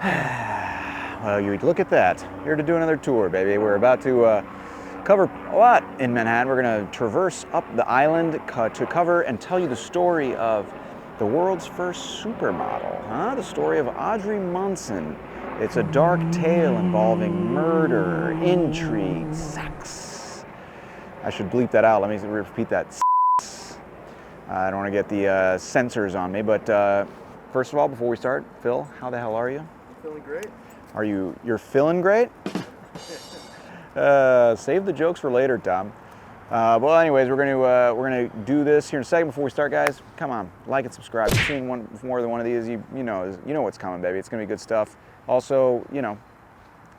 Well, you look at that. Here to do another tour, baby. We're about to cover a lot in Manhattan. We're going to traverse up the island to cover and tell you the story of the world's first supermodel, the story of Audrey Munson. It's a dark tale involving murder, intrigue, sex. I should bleep that out. Let me repeat that. I don't want to get the censors on me, but first of all, before we start, Phil, how the hell are you? Feeling great. You're feeling great? Save the jokes for later, Tom. Well, anyways, we're gonna do this here in a second. Before we start, guys, come on, like and subscribe. If you've seen more than one of these, you know what's coming, baby. It's gonna be good stuff. Also,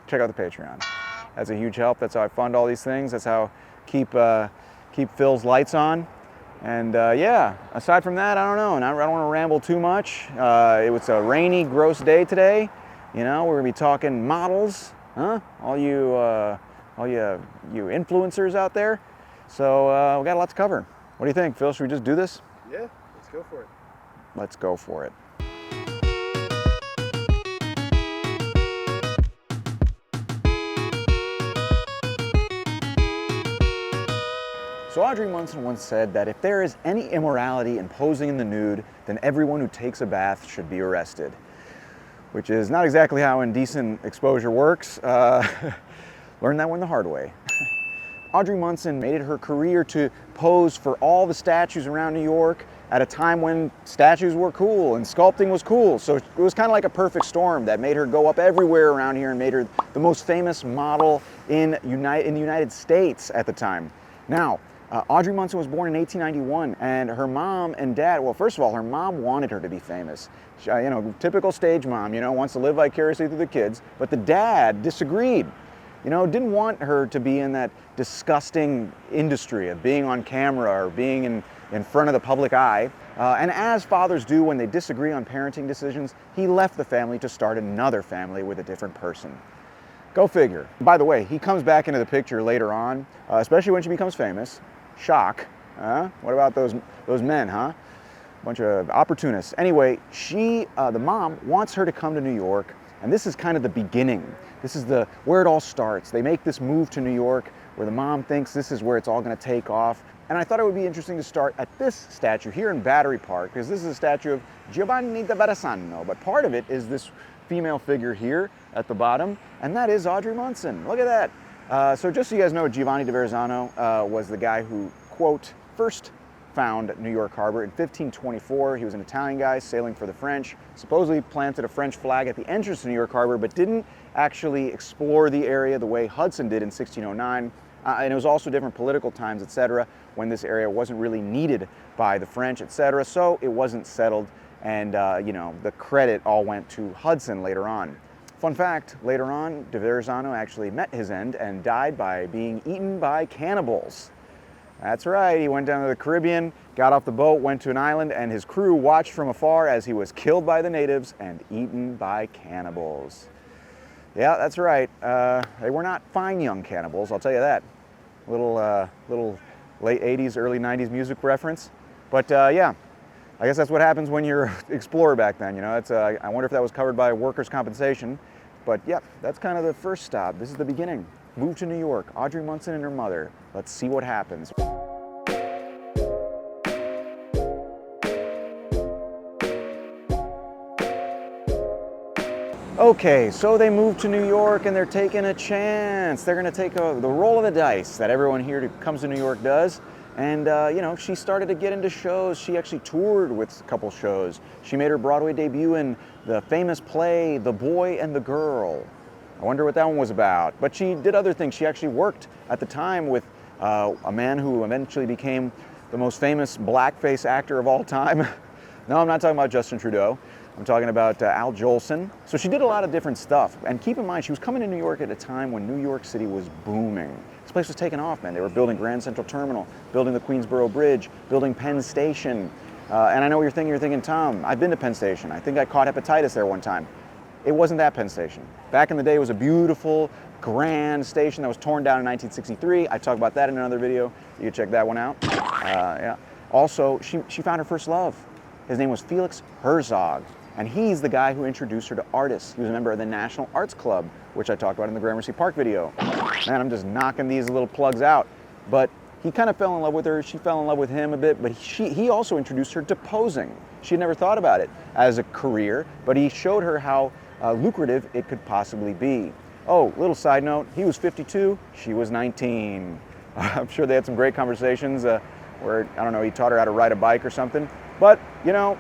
check out the Patreon. That's a huge help. That's how I fund all these things. That's how keep Phil's lights on. And yeah, aside from that, I don't know. And I don't want to ramble too much. It was a rainy, gross day today. We're gonna be talking models, huh? All you influencers out there. So we got a lot to cover. What do you think, Phil? Should we just do this? Yeah, let's go for it. Let's go for it. So Audrey Munson once said that if there is any immorality in posing in the nude, then everyone who takes a bath should be arrested. Which is not exactly how indecent exposure works. Learned that one the hard way. Audrey Munson made it her career to pose for all the statues around New York at a time when statues were cool and sculpting was cool. So it was kind of like a perfect storm that made her go up everywhere around here and made her the most famous model in the United States at the time. Now, Audrey Munson was born in 1891, and her mom and dad, well, first of all, her mom wanted her to be famous. She, typical stage mom, wants to live vicariously through the kids, but the dad disagreed. Didn't want her to be in that disgusting industry of being on camera or being in front of the public eye. And as fathers do when they disagree on parenting decisions, he left the family to start another family with a different person. Go figure. By the way, he comes back into the picture later on, especially when she becomes famous. Shock. What about those men, huh? Bunch of opportunists. Anyway, the mom wants her to come to New York, and this is kind of the beginning. This is where it all starts. They make this move to New York where the mom thinks this is where it's all going to take off. And I thought it would be interesting to start at this statue here in Battery Park, because this is a statue of Giovanni da Verrazzano, but part of it is this female figure here at the bottom, and that is Audrey Munson. Look at that. So just so you guys know, Giovanni da Verrazzano was the guy who, quote, first found New York Harbor in 1524. He was an Italian guy sailing for the French, supposedly planted a French flag at the entrance to New York Harbor, but didn't actually explore the area the way Hudson did in 1609. And it was also different political times, etc., when this area wasn't really needed by the French, etc., so it wasn't settled, and the credit all went to Hudson later on. Fun fact, later on, da Verrazzano actually met his end and died by being eaten by cannibals. That's right, he went down to the Caribbean, got off the boat, went to an island, and his crew watched from afar as he was killed by the natives and eaten by cannibals. Yeah, that's right. They were not fine young cannibals, I'll tell you that. Little late 80s, early 90s music reference. But yeah, I guess that's what happens when you're an explorer back then. I wonder if that was covered by workers' compensation. But yeah, that's kind of the first stop. This is the beginning. Move to New York, Audrey Munson and her mother. Let's see what happens. Okay, so they moved to New York and they're taking a chance. They're gonna take the roll of the dice that everyone here who comes to New York does. And she started to get into shows. She actually toured with a couple shows. She made her Broadway debut in the famous play, The Boy and the Girl. I wonder what that one was about. But she did other things. She actually worked at the time with a man who eventually became the most famous blackface actor of all time. No, I'm not talking about Justin Trudeau. I'm talking about Al Jolson. So she did a lot of different stuff. And keep in mind, she was coming to New York at a time when New York City was booming. This place was taking off, man. They were building Grand Central Terminal, building the Queensboro Bridge, building Penn Station. And I know what you're thinking, Tom, I've been to Penn Station. I think I caught hepatitis there one time. It wasn't that Penn Station. Back in the day, it was a beautiful, grand station that was torn down in 1963. I talk about that in another video. You can check that one out. Yeah. Also, she found her first love. His name was Felix Herzog. And he's the guy who introduced her to artists. He was a member of the National Arts Club, which I talked about in the Gramercy Park video. Man, I'm just knocking these little plugs out. But he kind of fell in love with her. She fell in love with him a bit, but he also introduced her to posing. She had never thought about it as a career, but he showed her how lucrative it could possibly be. Oh, little side note, he was 52, she was 19. I'm sure they had some great conversations where, I don't know, he taught her how to ride a bike or something. But, you know,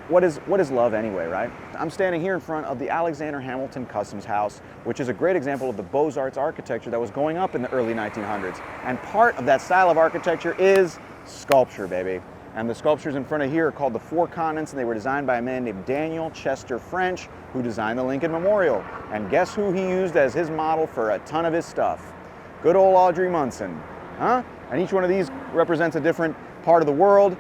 what is love anyway, right? I'm standing here in front of the Alexander Hamilton Customs House, which is a great example of the Beaux-Arts architecture that was going up in the early 1900s. And part of that style of architecture is sculpture, baby. And the sculptures in front of here are called the Four Continents, and they were designed by a man named Daniel Chester French, who designed the Lincoln Memorial. And guess who he used as his model for a ton of his stuff? Good old Audrey Munson, huh? And each one of these represents a different part of the world.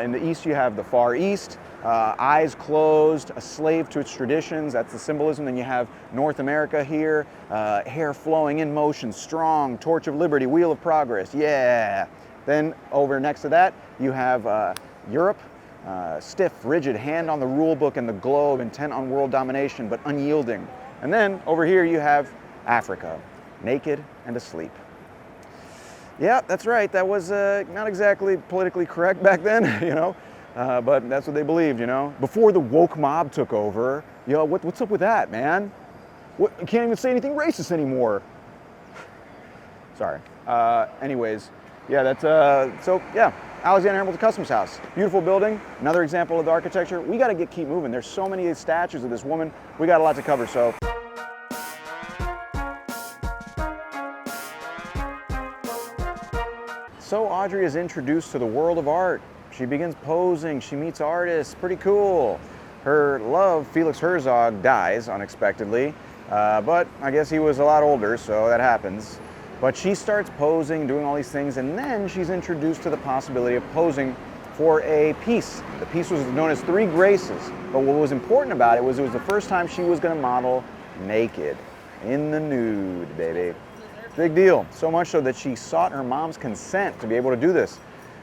In the East, you have the Far East, eyes closed, a slave to its traditions, that's the symbolism. Then you have North America here, hair flowing in motion, strong, torch of liberty, wheel of progress, yeah. Then over next to that, you have Europe, stiff, rigid, hand on the rule book and the globe, intent on world domination, but unyielding. And then over here you have Africa, naked and asleep. Yeah, that's right, that was not exactly politically correct back then, you know, but that's what they believed, you know. Before the woke mob took over, yo, what's up with that, man? You can't even say anything racist anymore. Sorry. Anyways. Yeah, that's, so yeah, Alexander Hamilton Customs House. Beautiful building, another example of the architecture. We gotta keep moving. There's so many statues of this woman. We got a lot to cover, so. So Audrey is introduced to the world of art. She begins posing, she meets artists, pretty cool. Her love, Felix Herzog, dies unexpectedly, but I guess he was a lot older, so that happens. But she starts posing, doing all these things, and then she's introduced to the possibility of posing for a piece. The piece was known as Three Graces, but what was important about it was the first time she was gonna model naked, in the nude, baby. Big deal, so much so that she sought her mom's consent to be able to do this.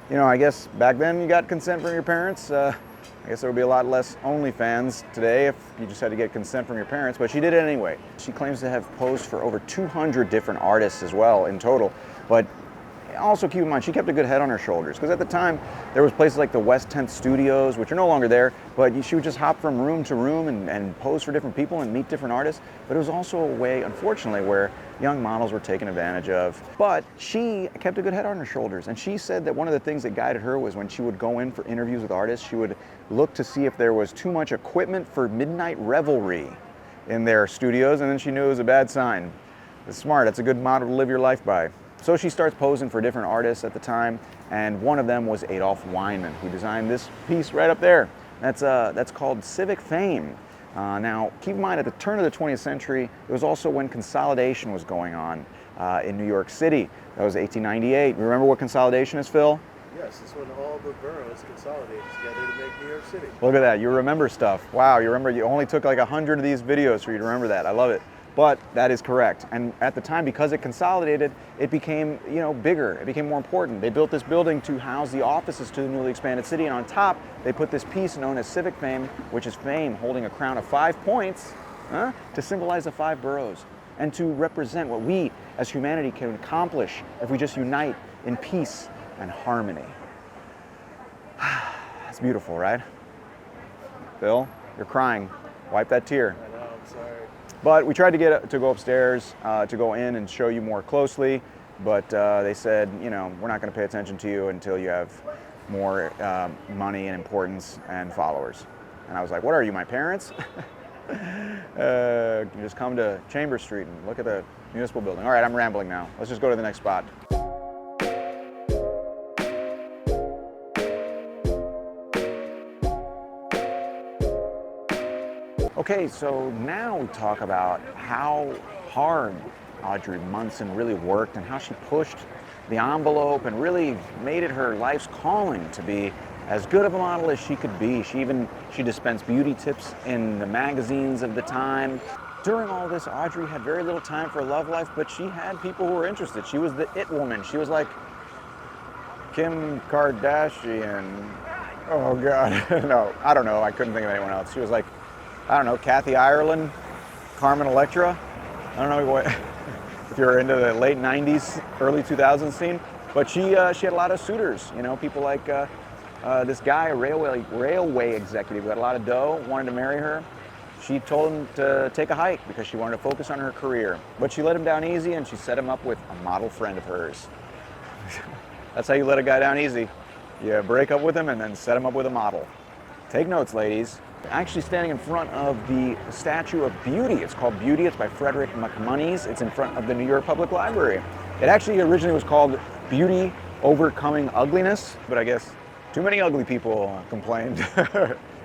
You know, I guess back then you got consent from your parents. I guess there would be a lot less OnlyFans today if you just had to get consent from your parents, but she did it anyway. She claims to have posed for over 200 different artists as well in total, but also keep in mind, she kept a good head on her shoulders, because at the time, there was places like the West 10th Studios, which are no longer there, but she would just hop from room to room and pose for different people and meet different artists. But it was also a way, unfortunately, where young models were taken advantage of. But she kept a good head on her shoulders, and she said that one of the things that guided her was when she would go in for interviews with artists, she would look to see if there was too much equipment for midnight revelry in their studios, and then she knew it was a bad sign. It's smart, it's a good motto to live your life by. So she starts posing for different artists at the time, and one of them was Adolph Weinman, who designed this piece right up there. That's called Civic Fame. Now, keep in mind, at the turn of the 20th century, it was also when consolidation was going on in New York City. That was 1898. Remember what consolidation is, Phil? Yes, it's when all the boroughs consolidated together to make New York City. Look at that, you remember stuff. Wow, you remember, you only took like 100 of these videos for you to remember that. I love it. But that is correct. And at the time, because it consolidated, it became, you know, bigger. It became more important. They built this building to house the offices to the newly expanded city, and on top, they put this piece known as Civic Fame, which is fame holding a crown of 5 points, to symbolize the 5 boroughs and to represent what we as humanity can accomplish if we just unite in peace and harmony. That's beautiful, right? Phil, you're crying. Wipe that tear. I know, I'm sorry. But we tried to get to go upstairs to go in and show you more closely, but they said, you know, we're not going to pay attention to you until you have more money and importance and followers. And I was like, what are you, my parents? You just come to Chambers Street and look at the municipal building. All right, I'm rambling now. Let's just go to the next spot. Okay, so now we talk about how hard Audrey Munson really worked and how she pushed the envelope and really made it her life's calling to be as good of a model as she could be. She dispensed beauty tips in the magazines of the time. During all this, Audrey had very little time for a love life, but she had people who were interested. She was the it woman. She was like Kim Kardashian. Oh God, no, I don't know. I couldn't think of anyone else. She was like I don't know, Kathy Ireland, Carmen Electra. I don't know what, if you're into the late 90s, early 2000s scene, but she had a lot of suitors, you know, people like this guy, a railway executive who had a lot of dough, wanted to marry her. She told him to take a hike because she wanted to focus on her career. But she let him down easy, and she set him up with a model friend of hers. That's how you let a guy down easy. You break up with him and then set him up with a model. Take notes, ladies. Actually standing in front of the statue of Beauty. It's called Beauty. It's by Frederick McMonnies. It's in front of the New York Public Library. It actually originally was called Beauty Overcoming Ugliness, but I guess too many ugly people complained.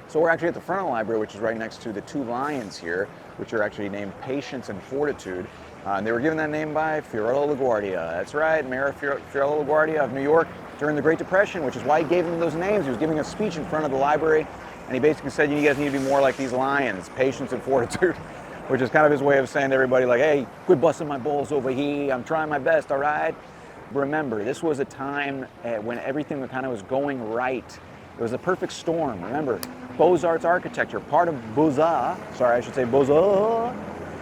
So we're actually at the front of the library, which is right next to the two lions here, which are actually named Patience and Fortitude. And they were given that name by Fiorello LaGuardia. That's right, Mayor Fiorello LaGuardia of New York during the Great Depression, which is why he gave them those names. He was giving a speech in front of the library, and he basically said, you guys need to be more like these lions, patience and fortitude, which is kind of his way of saying to everybody, like, hey, quit busting my balls over here. I'm trying my best, all right? Remember, this was a time when everything kind of was going right. It was a perfect storm. Remember, Beaux-Arts architecture, part of Beaux-Arts, sorry, I should say Beaux-Arts,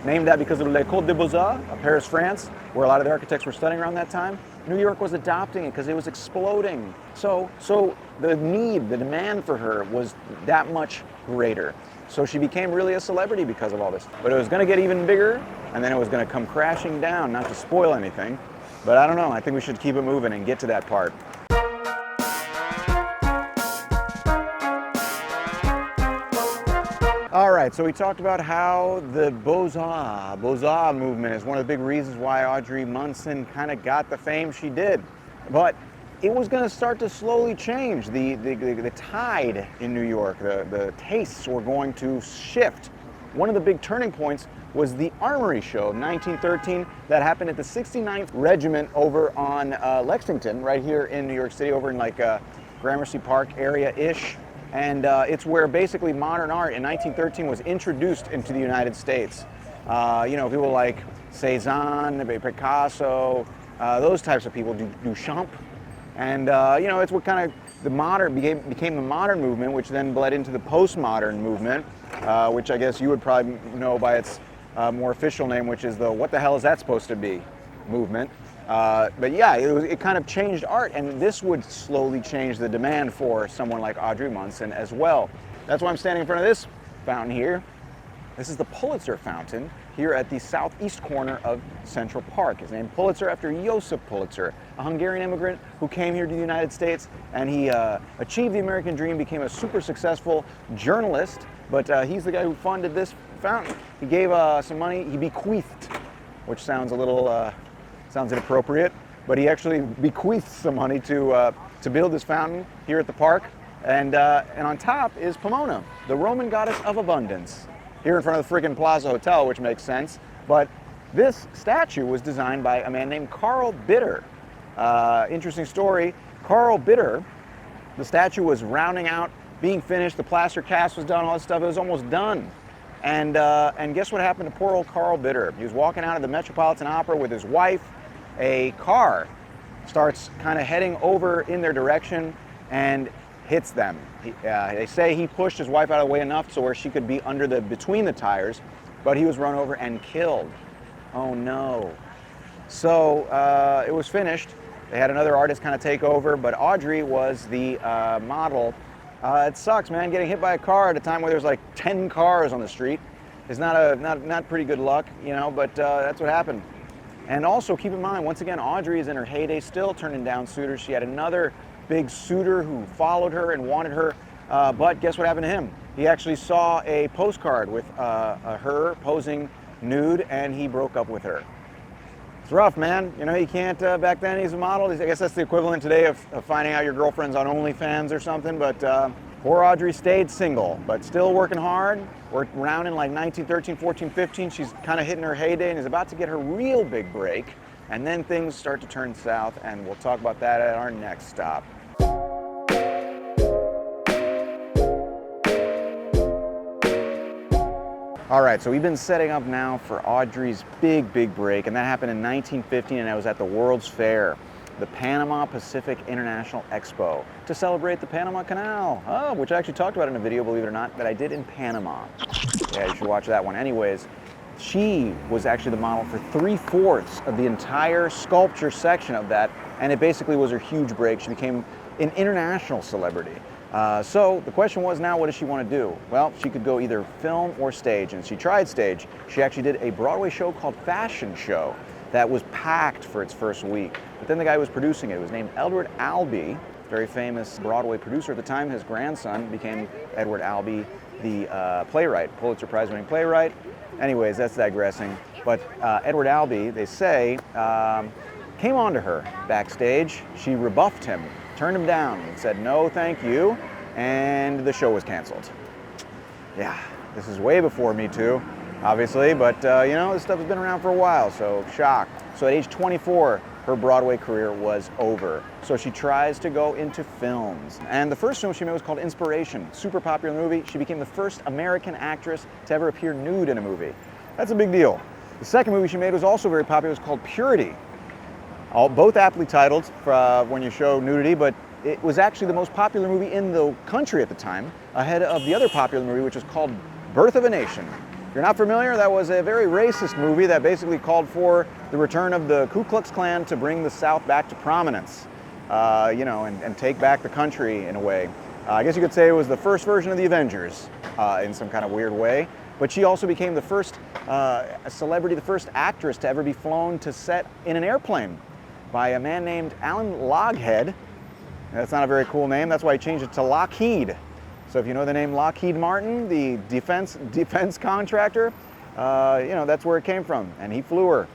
named that because of l'École des Beaux-Arts of Paris, France, where a lot of the architects were studying around that time. New York was adopting it because it was exploding. So the demand for her was that much greater. So she became really a celebrity because of all this. But it was going to get even bigger, and then it was going to come crashing down, not to spoil anything. But I don't know, I think we should keep it moving and get to that part. All right, so we talked about how the Beaux-Arts movement is one of the big reasons why Audrey Munson kind of got the fame she did. But it was going to start to slowly change. The tide in New York, the tastes were going to shift. One of the big turning points was the Armory Show of 1913 that happened at the 69th Regiment over on Lexington, right here in New York City, over in like Gramercy Park area-ish. And it's where basically modern art in 1913 was introduced into the United States. You know, people like Cézanne, Picasso, those types of people, Duchamp. And you know, it's what kind of the modern became the modern movement, which then bled into the postmodern movement, which I guess you would probably know by its more official name, which is the "what the hell is that supposed to be" movement. But yeah, it kind of changed art, and this would slowly change the demand for someone like Audrey Munson as well. That's why I'm standing in front of this fountain here. This is the Pulitzer Fountain here at the southeast corner of Central Park. It's named Pulitzer after Josip Pulitzer, a Hungarian immigrant who came here to the United States, and he achieved the American dream, became a super successful journalist, but he's the guy who funded this fountain. He gave some money, he bequeathed, which sounds a little sounds inappropriate, but he actually bequeathed some money to build this fountain here at the park. And on top is Pomona, the Roman goddess of abundance, here in front of the freaking Plaza Hotel, which makes sense. But this statue was designed by a man named Carl Bitter. Interesting story. Carl Bitter, the statue was rounding out, being finished, the plaster cast was done, all that stuff, it was almost done. And guess what happened to poor old Carl Bitter? He was walking out of the Metropolitan Opera with his wife. A car starts kind of heading over in their direction and hits them. They say he pushed his wife out of the way enough so where she could be between the tires, but he was run over and killed. Oh no. So it was finished. They had another artist kind of take over, but Audrey was the model. It sucks, man. Getting hit by a car at a time where there's like 10 cars on the street is not pretty good luck, you know, but that's what happened. And also keep in mind, once again, Audrey is in her heyday, still turning down suitors. She had another big suitor who followed her and wanted her, but guess what happened to him? He actually saw a postcard with her posing nude, and he broke up with her. It's rough, man. You know, you can't, back then he's a model. I guess that's the equivalent today of finding out your girlfriend's on OnlyFans or something, but poor Audrey stayed single, but still working hard. We're around in like 1913, 14, 15. She's kind of hitting her heyday and is about to get her real big break. And then things start to turn south, and we'll talk about that at our next stop. All right, so we've been setting up now for Audrey's big break, and that happened in 1915, and I was at the World's Fair, the Panama-Pacific International Expo, to celebrate the Panama Canal, which I actually talked about in a video, believe it or not, that I did in Panama. Yeah, you should watch that one. Anyways, she was actually the model for 3/4 of the entire sculpture section of that, and it basically was her huge break. She became an international celebrity. So the question was now, what does she want to do? Well, she could go either film or stage, and she tried stage. She actually did a Broadway show called Fashion Show that was packed for its first week. But then the guy who was producing it was named Edward Albee, very famous Broadway producer at the time. His grandson became Edward Albee, the playwright, Pulitzer Prize winning playwright. Anyways, that's digressing. But Edward Albee, they say, came on to her backstage. She rebuffed him, turned him down, and said, no, thank you, and the show was canceled. Yeah, this is way before Me Too, obviously, but you know, this stuff has been around for a while, so shock. So at age 24, her Broadway career was over. So she tries to go into films. And the first film she made was called Inspiration, super popular movie. She became the first American actress to ever appear nude in a movie. That's a big deal. The second movie she made was also very popular. It was called Purity. Both aptly titled for when you show nudity, but it was actually the most popular movie in the country at the time, ahead of the other popular movie, which was called Birth of a Nation. If you're not familiar, that was a very racist movie that basically called for the return of the Ku Klux Klan to bring the South back to prominence, you know, and take back the country in a way. I guess you could say it was the first version of the Avengers in some kind of weird way. But she also became the first celebrity, the first actress to ever be flown to set in an airplane by a man named Alan Loghead. That's not a very cool name. That's why he changed it to Lockheed. So if you know the name Lockheed Martin, the defense contractor, you know, that's where it came from. And he flew her.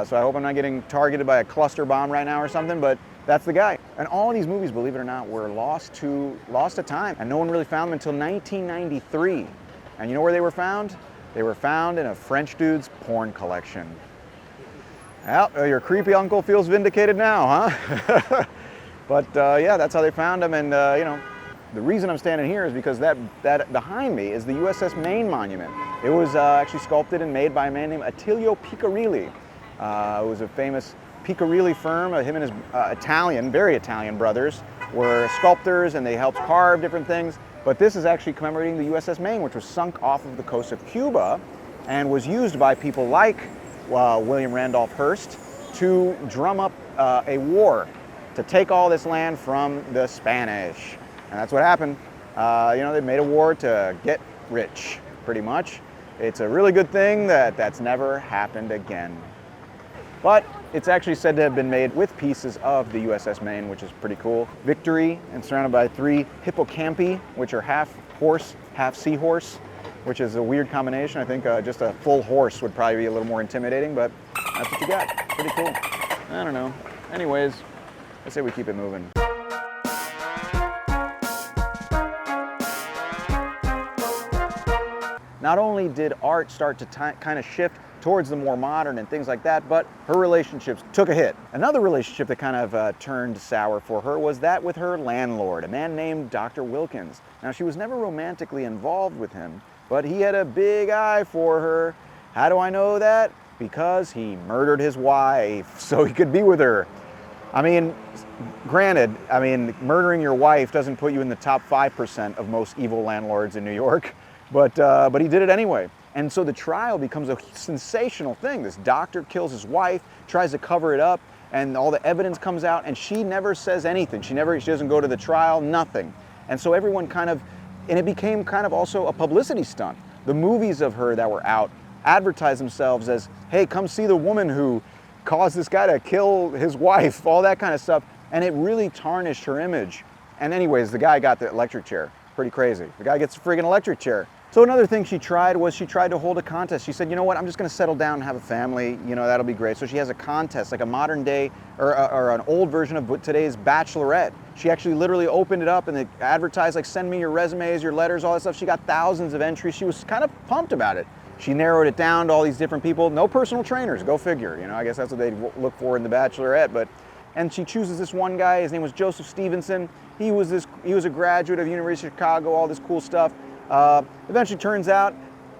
So I hope I'm not getting targeted by a cluster bomb right now or something, but that's the guy. And all of these movies, believe it or not, were lost to time. And no one really found them until 1993. And you know where they were found? They were found in a French dude's porn collection. Well, your creepy uncle feels vindicated now, huh? But yeah, that's how they found them. And you know, the reason I'm standing here is because that behind me is the USS Maine Monument. It was actually sculpted and made by a man named Attilio Piccarilli. It was a famous Piccarilli firm. Him and his very Italian brothers were sculptors, and they helped carve different things. But this is actually commemorating the USS Maine, which was sunk off of the coast of Cuba and was used by people like William Randolph Hearst to drum up a war to take all this land from the Spanish. And that's what happened. You know, they made a war to get rich, pretty much. It's a really good thing that's never happened again. But it's actually said to have been made with pieces of the USS Maine, which is pretty cool. Victory, and surrounded by 3 hippocampi, which are half horse, half seahorse, which is a weird combination. I think just a full horse would probably be a little more intimidating, but that's what you got. Pretty cool. I don't know. Anyways, I say we keep it moving. Not only did art start to kind of shift towards the more modern and things like that, but her relationships took a hit. Another relationship that kind of turned sour for her was that with her landlord, a man named Dr. Wilkins. Now, she was never romantically involved with him, but he had a big eye for her. How do I know that? Because he murdered his wife so he could be with her. I mean, granted, murdering your wife doesn't put you in the top 5% of most evil landlords in New York, but he did it anyway. And so the trial becomes a sensational thing. This doctor kills his wife, tries to cover it up, and all the evidence comes out, and she never says anything. She doesn't go to the trial, nothing. And so everyone and it became kind of also a publicity stunt. The movies of her that were out advertised themselves as, hey, come see the woman who caused this guy to kill his wife, all that kind of stuff. And it really tarnished her image. And anyways, the guy got the electric chair. Pretty crazy. The guy gets a friggin' electric chair. So another thing she tried to hold a contest. She said, you know what, I'm just gonna settle down and have a family, you know, that'll be great. So she has a contest, like a modern day, or an old version of today's Bachelorette. She actually literally opened it up and they advertised, like, send me your resumes, your letters, all that stuff. She got thousands of entries. She was kind of pumped about it. She narrowed it down to all these different people. No personal trainers, go figure. You know, I guess that's what they look for in the Bachelorette. And she chooses this one guy. His name was Joseph Stevenson. He was a graduate of University of Chicago, all this cool stuff. Eventually turns out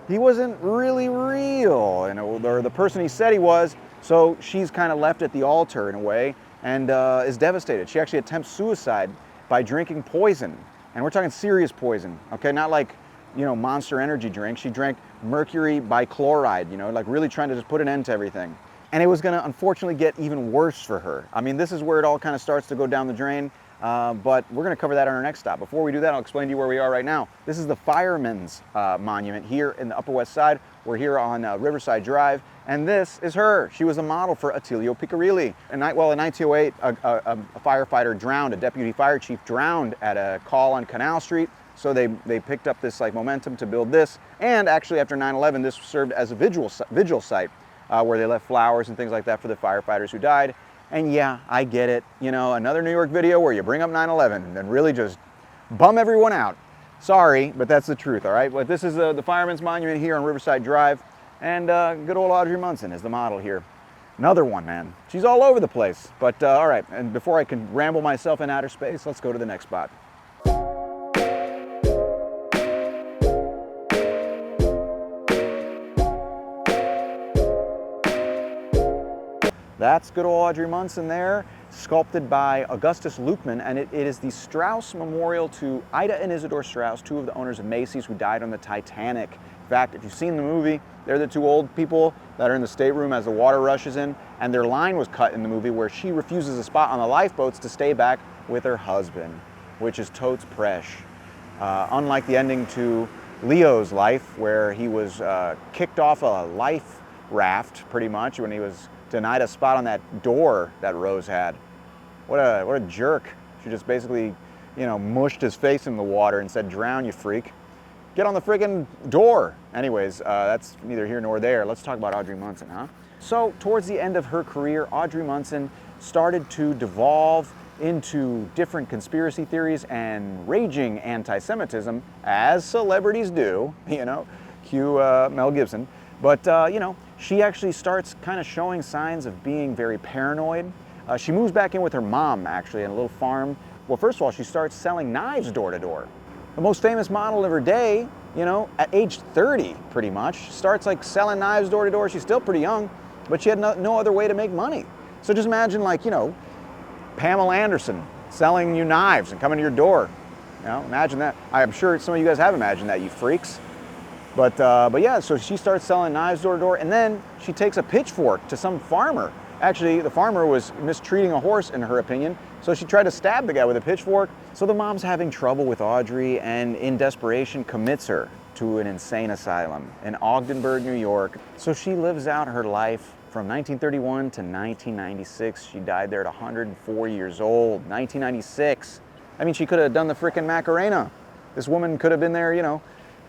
he wasn't really real, you know, or the person he said he was. So she's kind of left at the altar in a way and is devastated. She actually attempts suicide by drinking poison. And we're talking serious poison, okay? Not like, you know, Monster Energy drink. She drank mercury bichloride, like really trying to just put an end to everything. And it was gonna unfortunately get even worse for her. I mean, this is where it all kind of starts to go down the drain, but we're gonna cover that on our next stop. Before we do that, I'll explain to you where we are right now. This is the Fireman's Monument here in the Upper West Side. We're here on Riverside Drive, and this is her. She was a model for Attilio Picarilli. In 1908, a firefighter drowned, a deputy fire chief drowned at a call on Canal Street. So they picked up this momentum to build this. And actually after 9/11, this served as a vigil site where they left flowers and things like that for the firefighters who died. And yeah, I get it. Another New York video where you bring up 9/11 and really just bum everyone out. Sorry, but that's the truth, all right? But this is the Fireman's Monument here on Riverside Drive. And good old Audrey Munson is the model here. Another one, man. She's all over the place. But all right, and before I can ramble myself in outer space, let's go to the next spot. That's good old Audrey Munson there, sculpted by Augustus Lukeman, and it is the Strauss Memorial to Ida and Isidore Strauss, two of the owners of Macy's who died on the Titanic. In fact, if you've seen the movie, they're the two old people that are in the stateroom as the water rushes in, and their line was cut in the movie where she refuses a spot on the lifeboats to stay back with her husband, which is totes presh. Unlike the ending to Leo's life, where he was kicked off a life raft, pretty much, when he was denied a spot on that door that Rose had. What a jerk. She just basically, mushed his face in the water and said, "Drown, you freak. Get on the friggin' door." Anyways, that's neither here nor there. Let's talk about Audrey Munson, huh? So, towards the end of her career, Audrey Munson started to devolve into different conspiracy theories and raging anti-Semitism, as celebrities do, cue Mel Gibson. But, she actually starts kind of showing signs of being very paranoid. She moves back in with her mom, actually, in a little farm. Well, first of all, she starts selling knives door to door. The most famous model of her day, at age 30, pretty much, starts selling knives door to door. She's still pretty young, but she had no other way to make money. So just imagine Pamela Anderson selling you knives and coming to your door. Imagine that. I'm sure some of you guys have imagined that, you freaks. But yeah, so she starts selling knives door to door, and then she takes a pitchfork to some farmer. Actually, the farmer was mistreating a horse, in her opinion, so she tried to stab the guy with a pitchfork. So the mom's having trouble with Audrey, and in desperation commits her to an insane asylum in Ogdenburg, New York. So she lives out her life from 1931 to 1996. She died there at 104 years old, 1996. I mean, she could have done the frickin' Macarena. This woman could have been there,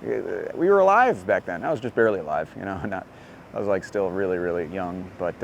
we were alive back then. I was just barely alive, I was still really, really young, but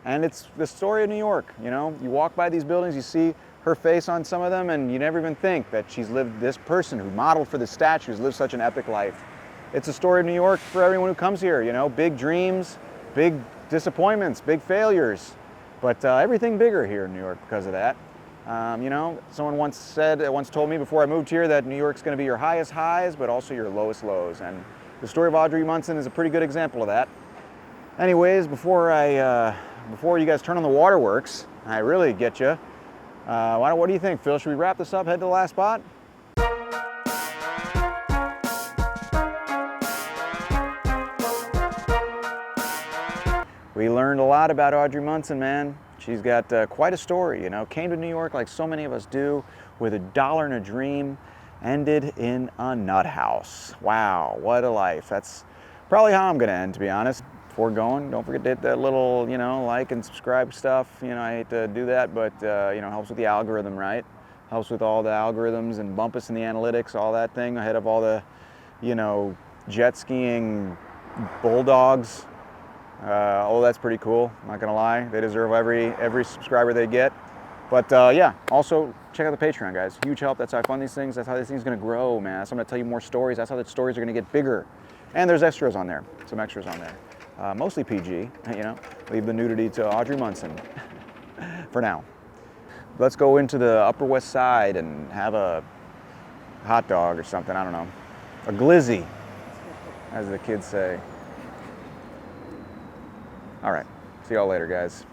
and it's the story of New York, you walk by these buildings, you see her face on some of them, and you never even think that she's lived, this person who modeled for the statues lived such an epic life. It's a story of New York for everyone who comes here, big dreams, big disappointments, big failures, but everything bigger here in New York because of that. Someone once told me before I moved here that New York's going to be your highest highs, but also your lowest lows. And the story of Audrey Munson is a pretty good example of that. Anyways, before you guys turn on the waterworks, I really get you. What do you think, Phil? Should we wrap this up, head to the last spot? We learned a lot about Audrey Munson, man. She's got quite a story, Came to New York like so many of us do, with $1 and a dream, ended in a nut house. Wow, what a life. That's probably how I'm gonna end, to be honest. Before going, don't forget to hit that little, like and subscribe stuff. I hate to do that, but helps with the algorithm, right? Helps with all the algorithms and bump us in the analytics, all that thing, ahead of all the, jet skiing bulldogs. That's pretty cool, not gonna lie. They deserve every subscriber they get. But yeah, also check out the Patreon, guys. Huge help. That's how I fund these things. That's how these things are gonna grow, man. That's how I'm gonna tell you more stories. That's how the stories are gonna get bigger. And there's extras on there, some extras on there. Mostly PG, leave the nudity to Audrey Munson for now. Let's go into the Upper West Side and have a hot dog or something, I don't know. A glizzy, as the kids say. All right, see y'all later, guys.